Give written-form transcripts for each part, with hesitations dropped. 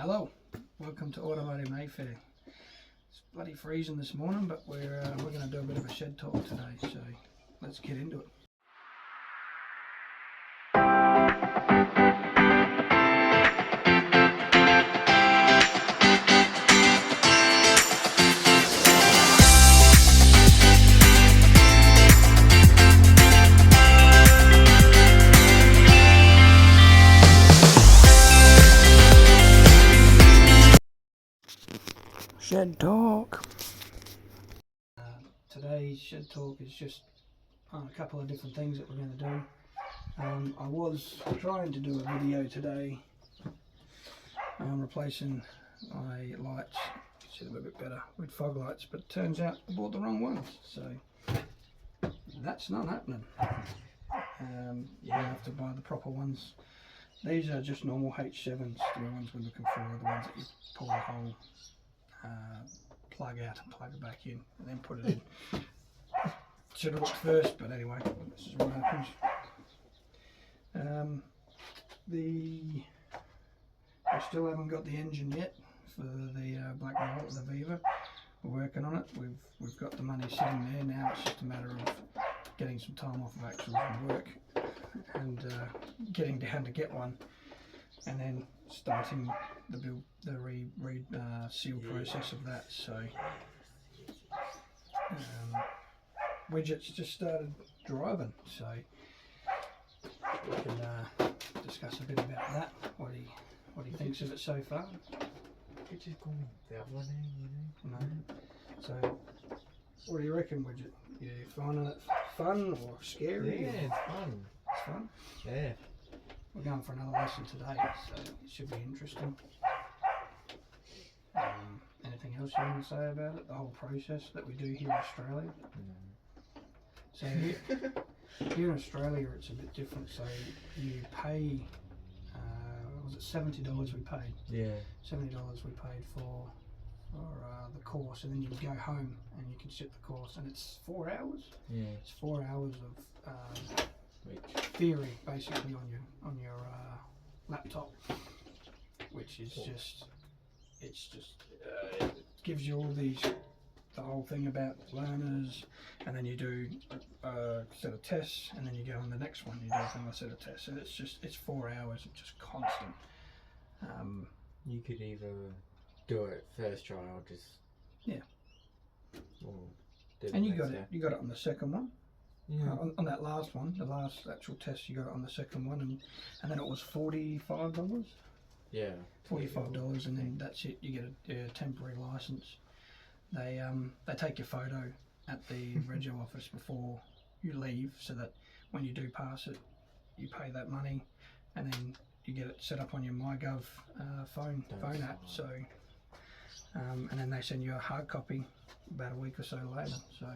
Hello, welcome to Automotive Mayfair. It's bloody freezing this morning, but we're going to do a bit of a shed talk today, so let's get into it. Shed talk. Today's shed talk is just on a couple of different things that we're going to do. I was trying to do a video today replacing my lights, see them a bit better with fog lights, but it turns out I bought the wrong ones, so that's not happening. You have to buy the proper ones. These are just normal H7s, the ones we're looking for, the ones that you pull the whole plug out and plug it back in and then put it in. Should have looked first, but anyway, this is what happens. I still haven't got the engine yet for the black Revolt, the Viva. We're working on it. We've got the money sitting there now. It's just a matter of getting some time off of actual work and getting down to get one, and then starting the build, the seal process of that. So Widget's just started driving, so we can discuss a bit about that. What he thinks of it so far. You just call me that one name, you know? No. So what do you reckon, Widget? You finding it fun or scary? Yeah, or? it's fun. It's fun? Yeah. We're going for another lesson today, so it should be interesting. Anything else you want to say about it? The whole process that we do here in Australia? So here in Australia it's a bit different. So you pay, was it $70 we paid? Yeah. $70 we paid for the course, and then you can go home and you can sit the course, and it's 4 hours. Yeah. It's 4 hours of theory basically on your laptop, which is it gives you all the whole thing about learners, and then you do a set of tests, and then you go on the next one, you do another set of tests, and it's 4 hours of just constant. You could either do it first try or just and you got it on the second one. Yeah. On that last one, the last actual test, you got it on the second one, and then it was $45. Yeah. $45, and then that's it. You get a temporary license. They take your photo at the rego office before you leave, so that when you do pass it, you pay that money, and then you get it set up on your MyGov phone app. So, and then they send you a hard copy about a week or so later. So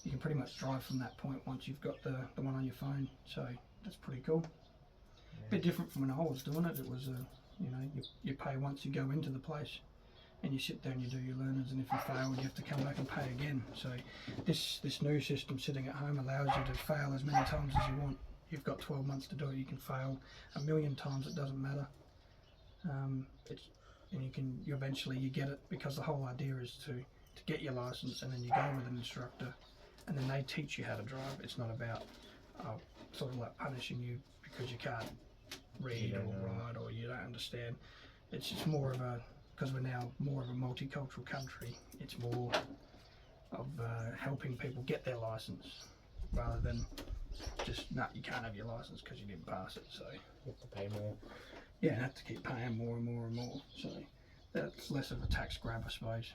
you can pretty much drive from that point once you've got the one on your phone. So that's pretty cool. Yeah. Bit different from when I was doing it. It was you pay once you go into the place, and you sit there and you do your learners, and if you fail you have to come back and pay again. So this new system sitting at home allows you to fail as many times as you want. You've got 12 months to do it. You can fail a million times, it doesn't matter. And you eventually get it, because the whole idea is to get your license, and then you go with an instructor, and then they teach you how to drive. It's not about sort of like punishing you because you can't read or write or you don't understand. It's just more of because we're now more of a multicultural country, it's more of helping people get their license, rather than just, you can't have your license because you didn't pass it. So you have to pay more. Yeah, you have to keep paying more and more and more. So that's less of a tax grab, I suppose.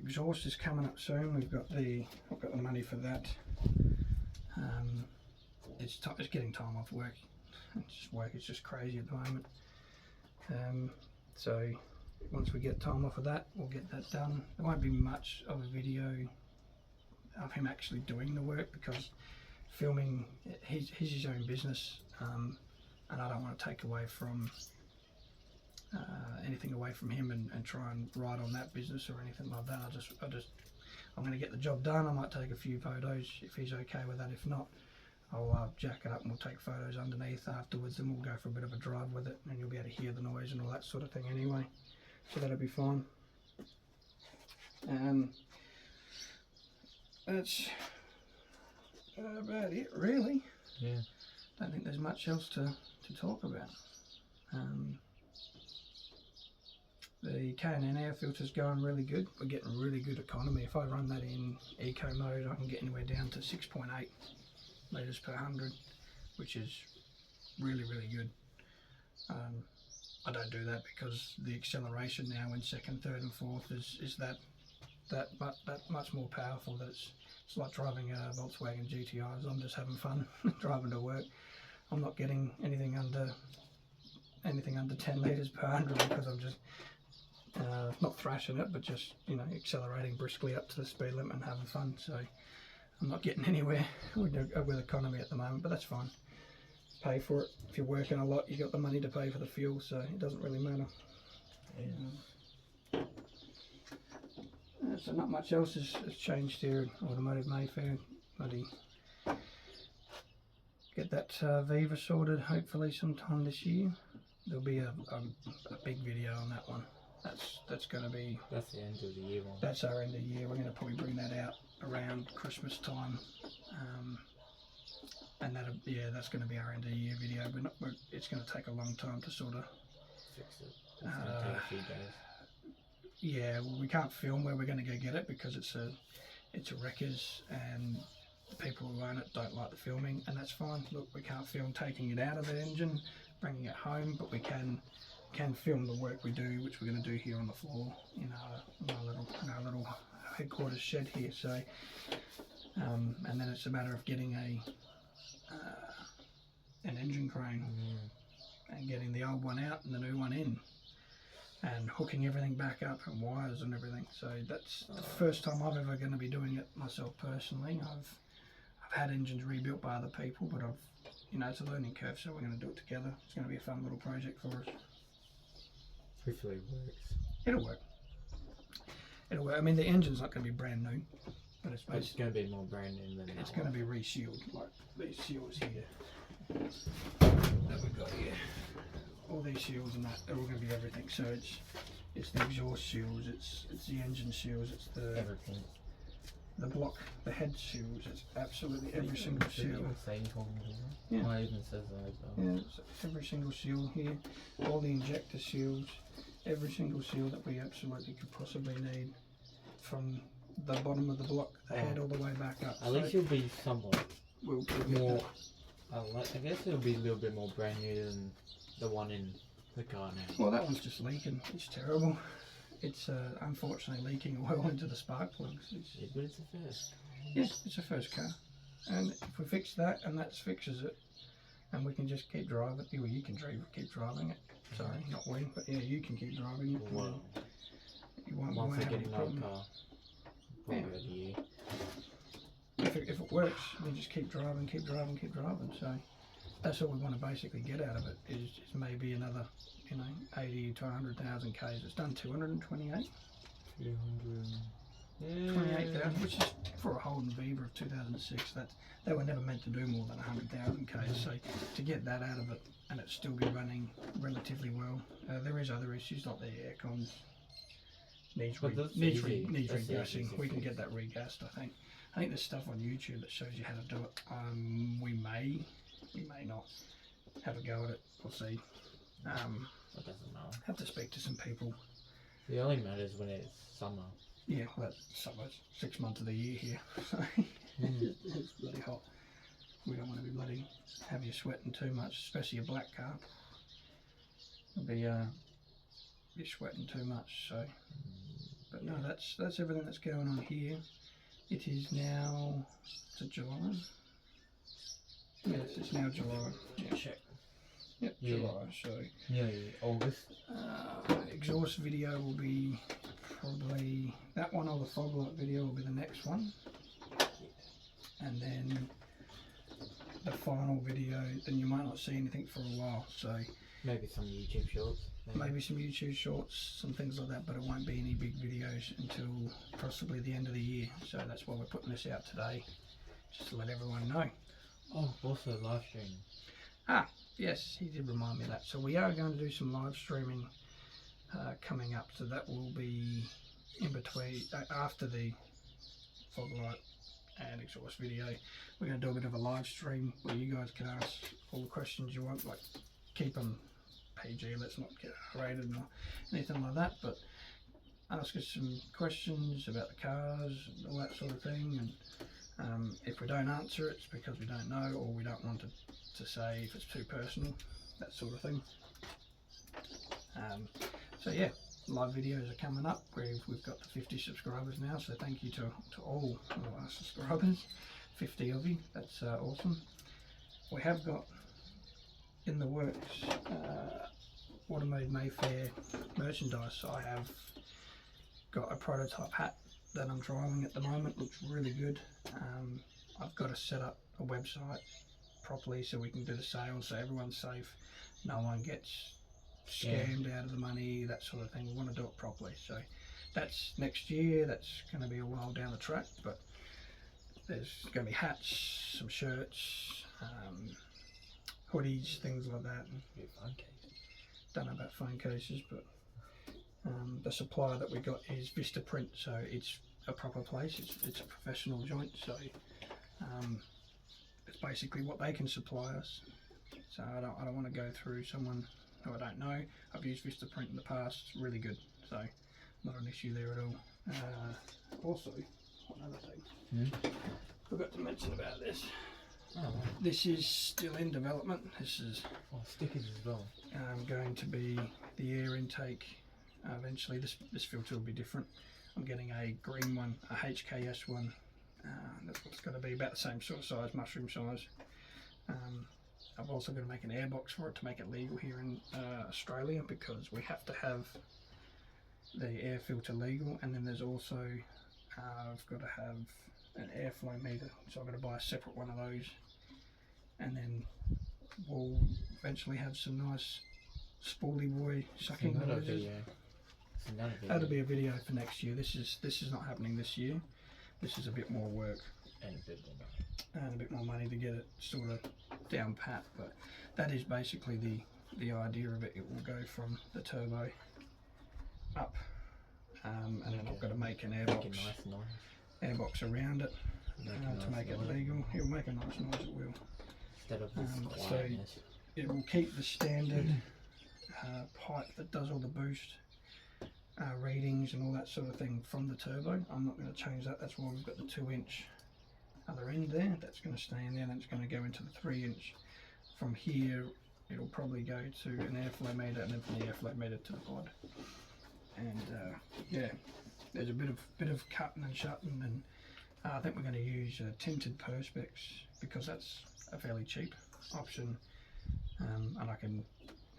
Exhaust is coming up soon. I've got the money for that. It's getting time off work. It's just crazy at the moment. So once we get time off of that, we'll get that done. There won't be much of a video of him actually doing the work, because filming, he's his own business, and I don't want to take away from anything away from him and try and ride on that business or anything like that. I'm going to get the job done. I might take a few photos if he's okay with that. If not, I'll jack it up and we'll take photos underneath afterwards, and we'll go for a bit of a drive with it, and you'll be able to hear the noise and all that sort of thing anyway, so that'll be fine. That's about it really. Yeah. Don't think there's much else to talk about. The K&N air filter's going really good. We're getting really good economy. If I run that in eco mode, I can get anywhere down to 6.8 litres per 100, which is really, really good. I don't do that because the acceleration now in second, third and fourth is that much more powerful. That it's like driving a Volkswagen GTIs. I'm just having fun driving to work. I'm not getting anything under 10 litres per 100 because I'm just not thrashing it, but just, you know, accelerating briskly up to the speed limit and having fun. So I'm not getting anywhere with economy at the moment, but that's fine. Pay for it. If you're working a lot, you got the money to pay for the fuel, so it doesn't really matter. Yeah. So not much else has changed here at Automotive Mayfair. Bloody get that Viva sorted hopefully sometime this year. There'll be a big video on that one. That's going to be... That's the end of the year one. That's our end of the year. We're going to probably bring that out around Christmas time. And that's going to be our end of the year video. It's going to take a long time to sort of... Fix it. It's going to take a few days. Yeah, well, we can't film where we're going to go get it because it's a wreckers and the people who own it don't like the filming, and that's fine. Look, we can't film taking it out of the engine, bringing it home, but we can film the work we do, which we're going to do here on the floor in our little headquarters shed here. So, and then it's a matter of getting an engine crane and getting the old one out and the new one in, and hooking everything back up and wires and everything. So that's the first time I'm ever going to be doing it myself personally. I've had engines rebuilt by other people, but it's a learning curve, so we're going to do it together. It's going to be a fun little project for us. Hopefully it works. It'll work. It'll work. I mean, the engine's not going to be brand new, but it's going to be more brand new than it's going to be resealed, like these seals here that we've got here. All these seals and that, they're all going to be everything. So it's the exhaust seals, it's the engine seals, it's the everything. The block, the head seals, it's absolutely every single seal. Yeah. Oh, it even says that as well. Yeah, it's every single seal here, all the injector seals, every single seal that we absolutely could possibly need, from the bottom of the block, the head, all the way back up. At least you'll be somewhat we'll more. I guess it'll be a little bit more brand new than the one in the car now. Well, that one's just leaking. It's terrible. It's unfortunately leaking oil into the spark plugs. Yeah, but it's a first. Yeah, it's a first car. And if we fix that and that fixes it, and we can just keep driving, well, you can keep driving it. Sorry, not we, but yeah, you can keep driving it. Well, you won't once I have get any another problem. car, probably a year. If it works, we just keep driving. So that's all we want to basically get out of it is maybe another, 80 to 100,000 k's. It's done 228. 28,000, which is for a Holden Viva of 2006. They were never meant to do more than 100,000 k's. So to get that out of it and it still be running relatively well, there is other issues like the air cons needs regassing. We can get that regassed. I think there's stuff on YouTube that shows you how to do it. We may not have a go at it. We'll see. It doesn't matter. Have to speak to some people. It only matters when it's summer. Yeah, well, that's summer. 6 months of the year here. So it's bloody hot. We don't want to be bloody have you sweating too much, especially a black car. It'll be sweating too much. So, but no, that's everything that's going on here. It is now, is it July? Yes, it's now July. Yeah. Check. Yep, Yeah. July, so... Yeah, August. Exhaust video will be probably... That one or the fog light video will be the next one. And then the final video, then you might not see anything for a while, so... Maybe some YouTube shorts. Maybe some YouTube shorts, some things like that, but it won't be any big videos until possibly the end of the year. So that's why we're putting this out today, just to let everyone know. Oh, also live streaming. Ah, yes, he did remind me of that. So we are going to do some live streaming coming up. So that will be in between, after the fog light and exhaust video. We're going to do a bit of a live stream where you guys can ask all the questions you want, like keep them PG, let's not get rated or anything like that, but ask us some questions about the cars and all that sort of thing, and if we don't answer it, it's because we don't know, or we don't want to say if it's too personal, that sort of thing. So yeah, live videos are coming up. We've got the 50 subscribers now, so thank you to all our subscribers, 50 of you, that's awesome. We have got in the works Automotive Mayfair merchandise. So I have got a prototype hat that I'm driving at the moment, looks really good. I've got to set up a website properly so we can do the sales, so everyone's safe, no one gets scammed out of the money, that sort of thing. We want to do it properly, so that's next year. That's going to be a while down the track, but there's going to be hats, some shirts, hoodies, things like that. Don't know about phone cases, but the supplier that we got is Vista Print, so it's a proper place. It's a professional joint, so it's basically what they can supply us. So I don't want to go through someone who I don't know. I've used Vista Print in the past, it's really good, so not an issue there at all. Also, another thing, forgot to mention about this. This is still in development. This is stickers as well. Going to be the air intake. Eventually, this filter will be different. I'm getting a green one, a HKS one. That's going to be about the same sort of size, mushroom size. I've also got to make an airbox for it to make it legal here in Australia, because we have to have the air filter legal, and then there's also I've got to have an airflow meter, so I've got to buy a separate one of those, and then we'll eventually have some nice spoolie boy sucking noises. That'll be a video for next year. This is not happening this year. This is a bit more work and a bit more money to get it sort of down pat, but that is basically the idea of it. It will go from the turbo up, and then I've got to make an airbox around it to make it legal. It'll make a nice noise, it will. Instead of this so it will keep the standard pipe that does all the boost readings and all that sort of thing from the turbo. I'm not going to change that. That's why we've got the 2-inch other end there. That's going to stay in there, and it's going to go into the 3-inch. From here it'll probably go to an airflow meter, and then from the airflow meter to the pod. And yeah, there's a bit of cutting and shutting, and I think we're going to use tinted perspex, because that's a fairly cheap option, and I can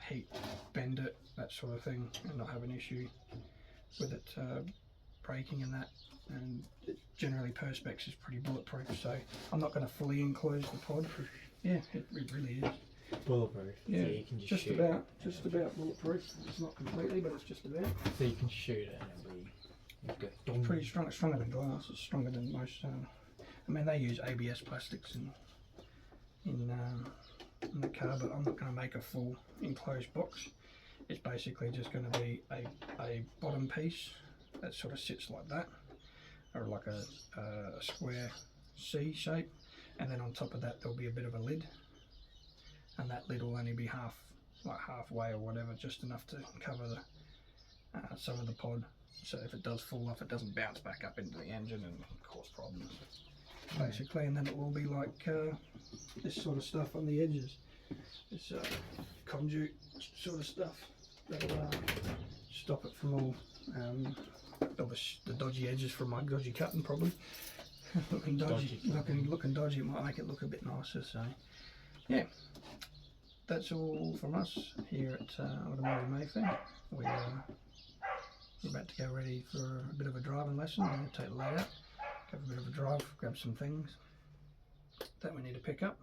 heat bend it, that sort of thing, and not have an issue with it breaking and that. And generally perspex is pretty bulletproof, so I'm not going to fully enclose the pod. Yeah, it really is bulletproof. yeah, so you can just about bulletproof. It's not completely, but it's just about. So you can shoot it and it'll be pretty strong. It's stronger than glass. It's stronger than most. I mean, they use ABS plastics in the car, but I'm not going to make a full enclosed box. It's basically just going to be a bottom piece that sort of sits like that, or like a square C shape, and then on top of that there'll be a bit of a lid, and that lid will only be halfway or whatever, just enough to cover the some of the pod, so if it does fall off it doesn't bounce back up into the engine and cause problems basically. And then it will be like this sort of stuff on the edges, this conduit sort of stuff that'll stop it from all the dodgy edges from my dodgy cutting, probably. looking dodgy. It might make it look a bit nicer. So yeah, that's all from us here at Automotive Mayfair. We're about to go ready for a bit of a driving lesson. We're going to take the load out, have a bit of a drive, grab some things that we need to pick up,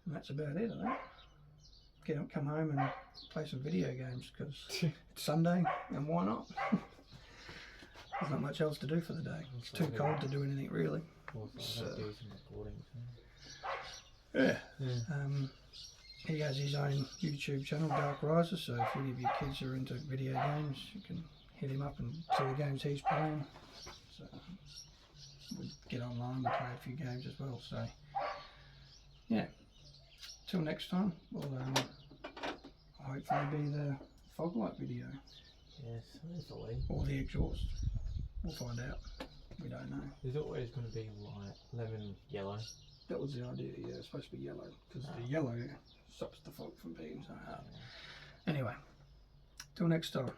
and that's about it, I think. Come home and play some video games, because it's Sunday and why not? There's not much else to do for the day. It's too cold to do anything really. So, do some recording. Yeah. He has his own YouTube channel, Dark Riser, so if any of your kids are into video games, you can hit him up and see the games he's playing. So we get online, we play a few games as well. So yeah, till next time, we'll hopefully be the fog light video. Yes, hopefully. Or the exhaust. We'll find out. We don't know. There's always going to be white, lemon, yellow. That was the idea, yeah, it's supposed to be yellow, because the yellow stops the fog from being so hard. Anyway, till next time.